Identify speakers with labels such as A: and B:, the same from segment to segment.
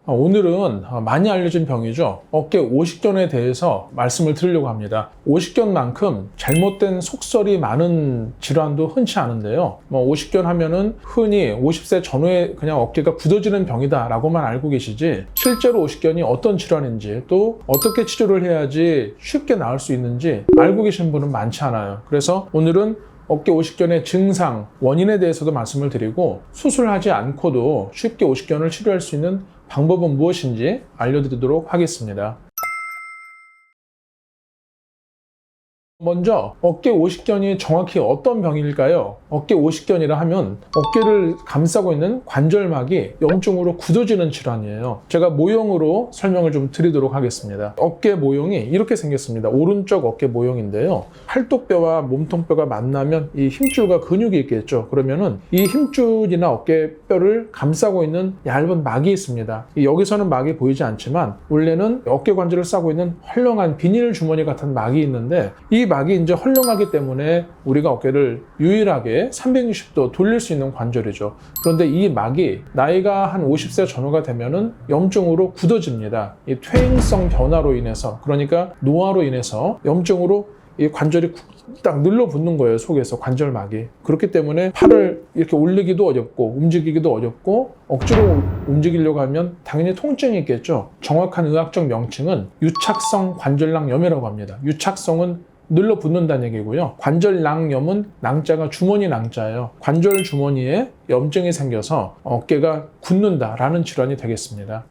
A: 오늘은 많이 알려진 병이죠. 어깨 오십견에 대해서 말씀을 드리려고 합니다. 오십견만큼 잘못된 속설이 많은 질환도 흔치 않은데요. 오십견 하면은 흔히 50세 전후에 그냥 어깨가 굳어지는 병이다 라고만 알고 계시지, 실제로 오십견이 어떤 질환인지, 또 어떻게 치료를 해야지 쉽게 나을 수 있는지 알고 계신 분은 많지 않아요. 그래서 오늘은 어깨 오십견의 증상, 원인에 대해서도 말씀을 드리고, 수술하지 않고도 쉽게 오십견을 치료할 수 있는 방법은 무엇인지 알려드리도록 하겠습니다. 먼저 어깨 오십견이 정확히 어떤 병일까요? 어깨 오십견이라 하면 어깨를 감싸고 있는 관절막이 염증으로 굳어지는 질환이에요. 제가 모형으로 설명을 좀 드리도록 하겠습니다. 어깨 모형이 이렇게 생겼습니다. 오른쪽 어깨 모형인데요. 팔뚝뼈와 몸통뼈가 만나면 이 힘줄과 근육이 있겠죠. 그러면은 이 힘줄이나 어깨뼈를 감싸고 있는 얇은 막이 있습니다. 여기서는 막이 보이지 않지만 원래는 어깨 관절을 싸고 있는 헐렁한 비닐 주머니 같은 막이 있는데, 이 막이 이제 헐렁하기 때문에 우리가 어깨를 유일하게 360도 돌릴 수 있는 관절이죠. 그런데 이 막이 나이가 한 50세 전후가 되면은 염증으로 굳어집니다. 이 퇴행성 변화로 인해서, 그러니까 노화로 인해서 염증으로 이 관절이 딱 눌러붙는 거예요. 속에서 관절막이. 그렇기 때문에 팔을 이렇게 올리기도 어렵고 움직이기도 어렵고, 억지로 움직이려고 하면 당연히 통증이 있겠죠. 정확한 의학적 명칭은 유착성 관절낭염이라고 합니다. 유착성은 눌러붙는다는 얘기고요. 관절낭염은 낭자가 주머니 낭자예요. 관절 주머니에 염증이 생겨서 어깨가 굳는다라는 질환이 되겠습니다.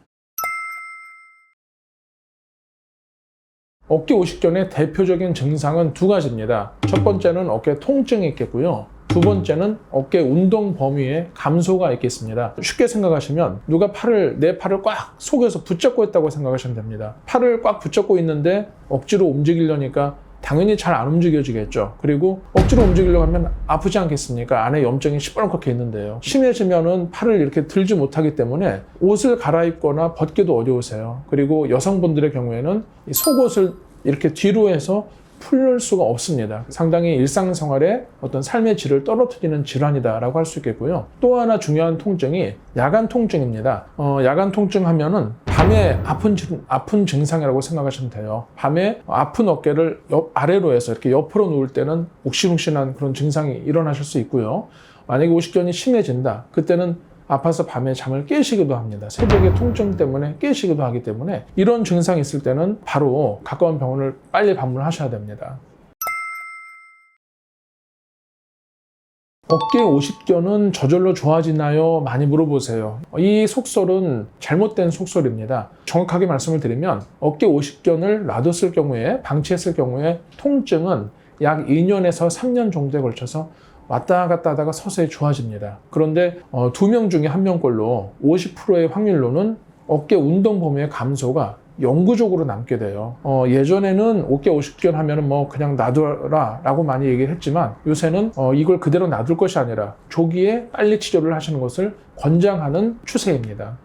A: 어깨 오십견의 대표적인 증상은 두 가지입니다. 첫 번째는 어깨 통증이 있겠고요. 두 번째는 어깨 운동 범위의 감소가 있겠습니다. 쉽게 생각하시면 누가 내 팔을 꽉 속에서 붙잡고 있다고 생각하시면 됩니다. 팔을 꽉 붙잡고 있는데 억지로 움직이려니까 당연히 잘 안 움직여지겠죠. 그리고 억지로 움직이려고 하면 아프지 않겠습니까? 안에 염증이 시뻘겋게 있는데요. 심해지면은 팔을 이렇게 들지 못하기 때문에 옷을 갈아입거나 벗기도 어려우세요. 그리고 여성분들의 경우에는 이 속옷을 이렇게 뒤로 해서 풀 수가 없습니다. 상당히 일상생활에 어떤 삶의 질을 떨어뜨리는 질환이다라고 할 수 있겠고요. 또 하나 중요한 통증이 야간 통증입니다. 야간 통증 하면은 밤에 아픈 증상이라고 생각하시면 돼요. 밤에 아픈 어깨를 아래로 해서 이렇게 옆으로 누울 때는 욱신욱신한 그런 증상이 일어나실 수 있고요. 만약에 오십견이 심해진다, 그때는 아파서 밤에 잠을 깨시기도 합니다. 새벽에 통증 때문에 깨시기도 하기 때문에 이런 증상이 있을 때는 바로 가까운 병원을 빨리 방문하셔야 됩니다. 어깨 오십견은 저절로 좋아지나요? 많이 물어보세요. 이 속설은 잘못된 속설입니다. 정확하게 말씀을 드리면 어깨 오십견을 놔뒀을 경우에, 방치했을 경우에 통증은 약 2년에서 3년 정도에 걸쳐서 왔다 갔다 하다가 서서히 좋아집니다. 그런데 2명 중에 1명꼴로 50%의 확률로는 어깨 운동 범위의 감소가 영구적으로 남게 돼요. 예전에는 어깨 오십견 하면은 그냥 놔둬라 라고 많이 얘기를 했지만, 요새는 이걸 그대로 놔둘 것이 아니라 조기에 빨리 치료를 하시는 것을 권장하는 추세입니다.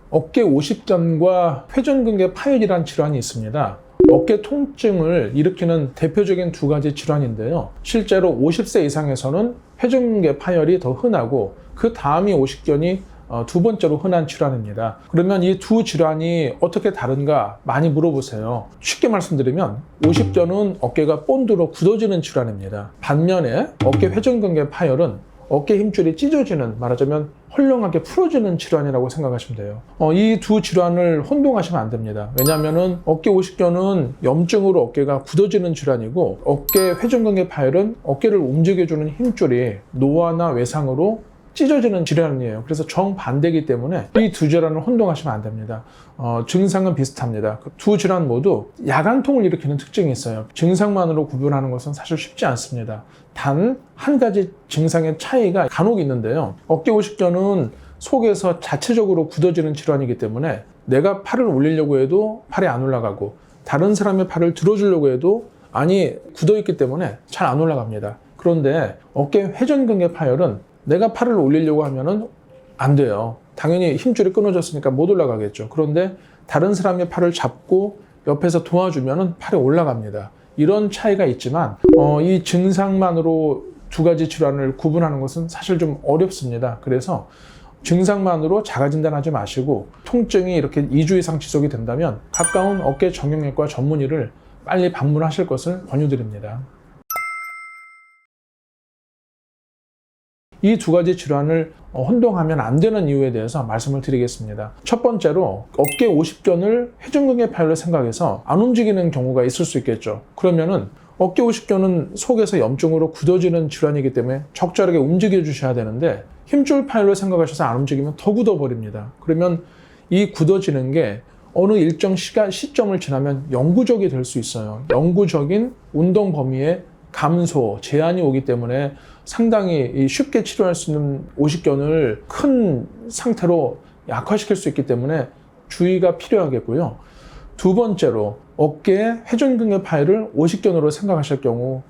A: 어깨 오십견과 회전근개 파열이라는 질환이 있습니다. 어깨 통증을 일으키는 대표적인 두 가지 질환인데요. 실제로 50세 이상에서는 회전근개 파열이 더 흔하고, 그 다음이 오십견이 두 번째로 흔한 질환입니다. 그러면 이 두 질환이 어떻게 다른가 많이 물어보세요. 쉽게 말씀드리면 오십견은 어깨가 본드로 굳어지는 질환입니다. 반면에 어깨 회전근개 파열은 어깨 힘줄이 찢어지는, 말하자면 헐렁하게 풀어지는 질환이라고 생각하시면 돼요. 이 두 질환을 혼동하시면 안 됩니다. 왜냐하면 어깨 오십견은 염증으로 어깨가 굳어지는 질환이고, 어깨 회전근개 파열은 어깨를 움직여주는 힘줄이 노화나 외상으로 찢어지는 질환이에요. 그래서 정반대이기 때문에 이 두 질환을 혼동하시면 안 됩니다. 증상은 비슷합니다. 두 질환 모두 야간통을 일으키는 특징이 있어요. 증상만으로 구분하는 것은 사실 쉽지 않습니다. 단 한 가지 증상의 차이가 간혹 있는데요. 어깨 오십견은 속에서 자체적으로 굳어지는 질환이기 때문에 내가 팔을 올리려고 해도 팔이 안 올라가고, 다른 사람의 팔을 들어주려고 해도 굳어있기 때문에 잘 안 올라갑니다. 그런데 어깨 회전근개 파열은 내가 팔을 올리려고 하면은 안 돼요. 당연히 힘줄이 끊어졌으니까 못 올라가겠죠. 그런데 다른 사람의 팔을 잡고 옆에서 도와주면은 팔이 올라갑니다. 이런 차이가 있지만 이 증상만으로 두 가지 질환을 구분하는 것은 사실 좀 어렵습니다. 그래서 증상만으로 자가 진단하지 마시고 통증이 이렇게 2주 이상 지속이 된다면 가까운 어깨 정형외과 전문의를 빨리 방문하실 것을 권유드립니다. 이 두 가지 질환을 혼동하면 안 되는 이유에 대해서 말씀을 드리겠습니다. 첫 번째로 어깨 오십견을 회전근개 파열로 생각해서 안 움직이는 경우가 있을 수 있겠죠. 그러면은 어깨 오십견은 속에서 염증으로 굳어지는 질환이기 때문에 적절하게 움직여 주셔야 되는데 힘줄 파열로 생각하셔서 안 움직이면 더 굳어버립니다. 그러면 이 굳어지는 게 어느 일정 시점을 지나면 영구적이 될 수 있어요. 영구적인 운동 범위에 감소, 제한이 오기 때문에 상당히 쉽게 치료할 수 있는 오십견을 큰 상태로 약화시킬 수 있기 때문에 주의가 필요하겠고요. 두 번째로 어깨의 회전근개 파열을 오십견으로 생각하실 경우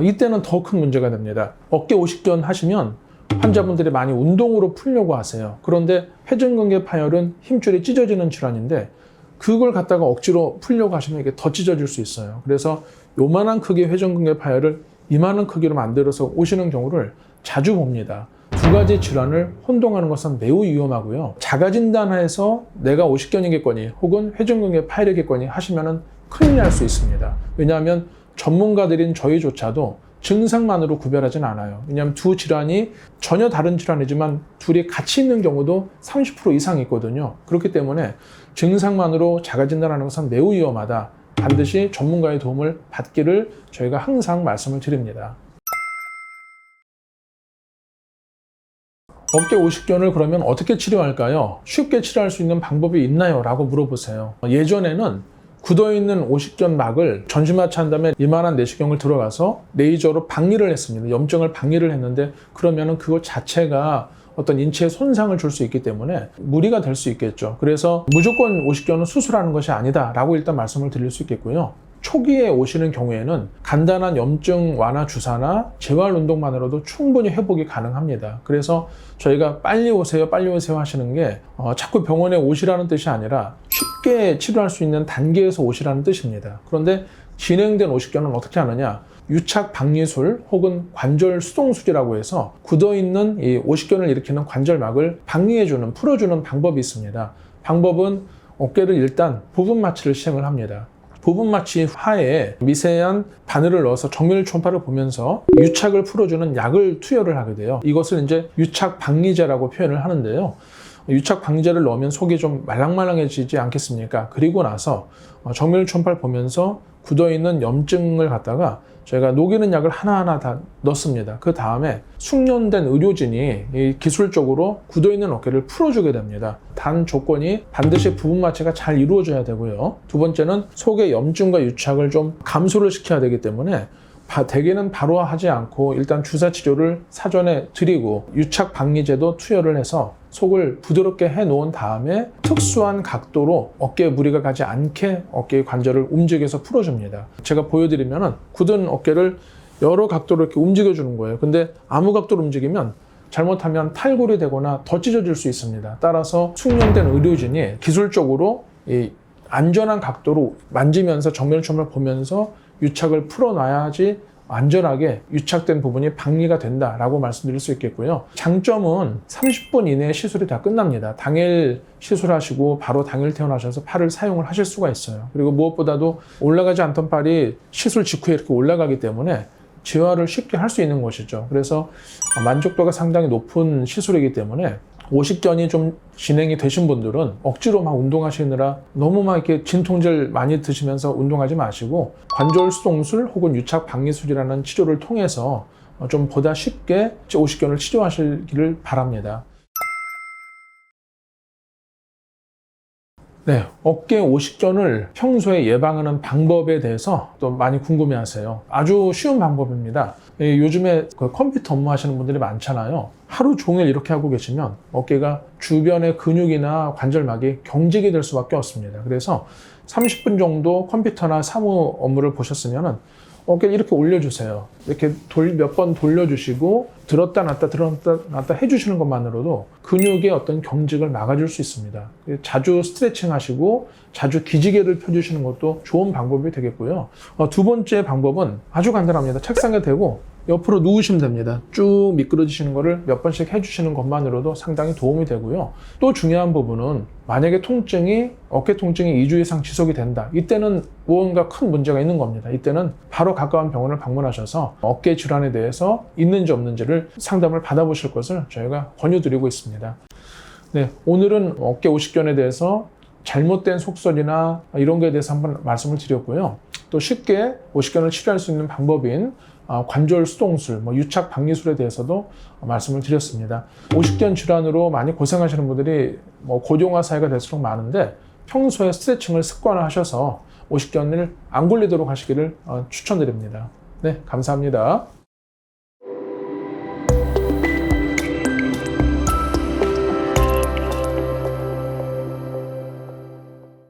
A: 이때는 더 큰 문제가 됩니다. 어깨 오십견 하시면 환자분들이 많이 운동으로 풀려고 하세요. 그런데 회전근개 파열은 힘줄이 찢어지는 질환인데 그걸 갖다가 억지로 풀려고 하시면 이게 더 찢어질 수 있어요. 그래서 요만한 크기의 회전근개 파열을 이만한 크기로 만들어서 오시는 경우를 자주 봅니다. 두 가지 질환을 혼동하는 것은 매우 위험하고요. 자가진단해서 내가 오십견이겠거니 혹은 회전근개 파열이겠거니 하시면은 큰일 날 수 있습니다. 왜냐하면 전문가들인 저희조차도 증상만으로 구별하진 않아요. 왜냐하면 두 질환이 전혀 다른 질환이지만 둘이 같이 있는 경우도 30% 이상 있거든요. 그렇기 때문에 증상만으로 자가진단하는 것은 매우 위험하다. 반드시 전문가의 도움을 받기를 저희가 항상 말씀을 드립니다. 어깨 오십견을 그러면 어떻게 치료할까요? 쉽게 치료할 수 있는 방법이 있나요? 라고 물어보세요. 예전에는 굳어있는 오십견 막을 전신마취한 다음에 이만한 내시경을 들어가서 레이저로 박리를 했습니다. 염증을 박리를 했는데 그러면은 그것 자체가 어떤 인체에 손상을 줄 수 있기 때문에 무리가 될 수 있겠죠. 그래서 무조건 오십견은 수술하는 것이 아니다 라고 일단 말씀을 드릴 수 있겠고요. 초기에 오시는 경우에는 간단한 염증 완화 주사나 재활 운동만으로도 충분히 회복이 가능합니다. 그래서 저희가 빨리 오세요 하시는 게 자꾸 병원에 오시라는 뜻이 아니라 쉽게 치료할 수 있는 단계에서 오시라는 뜻입니다. 그런데 진행된 오십견은 어떻게 하느냐? 유착 박리술 혹은 관절 수동술이라고 해서 굳어있는 이 오십견을 일으키는 관절막을 박리해주는, 풀어주는 방법이 있습니다. 방법은 어깨를 일단 부분 마취를 시행을 합니다. 부분 마취 하에 미세한 바늘을 넣어서 정밀 초음파를 보면서 유착을 풀어주는 약을 투여를 하게 돼요. 이것을 이제 유착 박리제라고 표현을 하는데요. 유착 박리제를 넣으면 속이 좀 말랑말랑해지지 않겠습니까? 그리고 나서 정밀 초음파를 보면서 굳어있는 염증을 갖다가 저희가 녹이는 약을 하나하나 다 넣습니다. 그 다음에 숙련된 의료진이 기술적으로 굳어있는 어깨를 풀어주게 됩니다. 단 조건이 반드시 부분 마취가 잘 이루어져야 되고요. 두 번째는 속의 염증과 유착을 좀 감소를 시켜야 되기 때문에 대개는 바로 하지 않고 일단 주사 치료를 사전에 드리고 유착 박리제도 투여를 해서 속을 부드럽게 해 놓은 다음에 특수한 각도로 어깨에 무리가 가지 않게 어깨의 관절을 움직여서 풀어줍니다. 제가 보여드리면은 굳은 어깨를 여러 각도로 이렇게 움직여주는 거예요. 근데 아무 각도로 움직이면 잘못하면 탈골이 되거나 더 찢어질 수 있습니다. 따라서 숙련된 의료진이 기술적으로 이 안전한 각도로 만지면서 정면 초음을 보면서 유착을 풀어놔야지 안전하게 유착된 부분이 박리가 된다라고 말씀드릴 수 있겠고요. 장점은 30분 이내에 시술이 다 끝납니다. 당일 시술하시고 바로 당일 퇴원하셔서 팔을 사용을 하실 수가 있어요. 그리고 무엇보다도 올라가지 않던 팔이 시술 직후에 이렇게 올라가기 때문에 재활을 쉽게 할 수 있는 것이죠. 그래서 만족도가 상당히 높은 시술이기 때문에 오십견이 좀 진행이 되신 분들은 억지로 막 운동하시느라 너무 막 이렇게 진통제를 많이 드시면서 운동하지 마시고 관절 수동술 혹은 유착 박리술이라는 치료를 통해서 좀 보다 쉽게 오십견을 치료하시기를 바랍니다. 네, 어깨 오십견을 평소에 예방하는 방법에 대해서 또 많이 궁금해하세요. 아주 쉬운 방법입니다. 요즘에 컴퓨터 업무하시는 분들이 많잖아요. 하루 종일 이렇게 하고 계시면 어깨가 주변의 근육이나 관절막이 경직이 될 수밖에 없습니다. 그래서 30분 정도 컴퓨터나 사무 업무를 보셨으면 어깨를 이렇게 올려주세요. 이렇게 몇 번 돌려주시고 들었다 놨다 해주시는 것만으로도 근육의 어떤 경직을 막아줄 수 있습니다. 자주 스트레칭 하시고 자주 기지개를 펴주시는 것도 좋은 방법이 되겠고요. 두 번째 방법은 아주 간단합니다. 책상에 대고 옆으로 누우시면 됩니다. 쭉 미끄러지시는 거를 몇 번씩 해주시는 것만으로도 상당히 도움이 되고요. 또 중요한 부분은 만약에 어깨 통증이 2주 이상 지속이 된다. 이때는 무언가 큰 문제가 있는 겁니다. 이때는 바로 가까운 병원을 방문하셔서 어깨 질환에 대해서 있는지 없는지를 상담을 받아보실 것을 저희가 권유드리고 있습니다. 네, 오늘은 어깨 오십견에 대해서 잘못된 속설이나 이런 거에 대해서 한번 말씀을 드렸고요. 또 쉽게 오십견을 치료할 수 있는 방법인 관절 수동술, 유착 박리술에 대해서도 말씀을 드렸습니다. 오십견 질환으로 많이 고생하시는 분들이 고령화 사회가 될수록 많은데 평소에 스트레칭을 습관화하셔서 오십견을 안 걸리도록 하시기를 추천드립니다. 네, 감사합니다.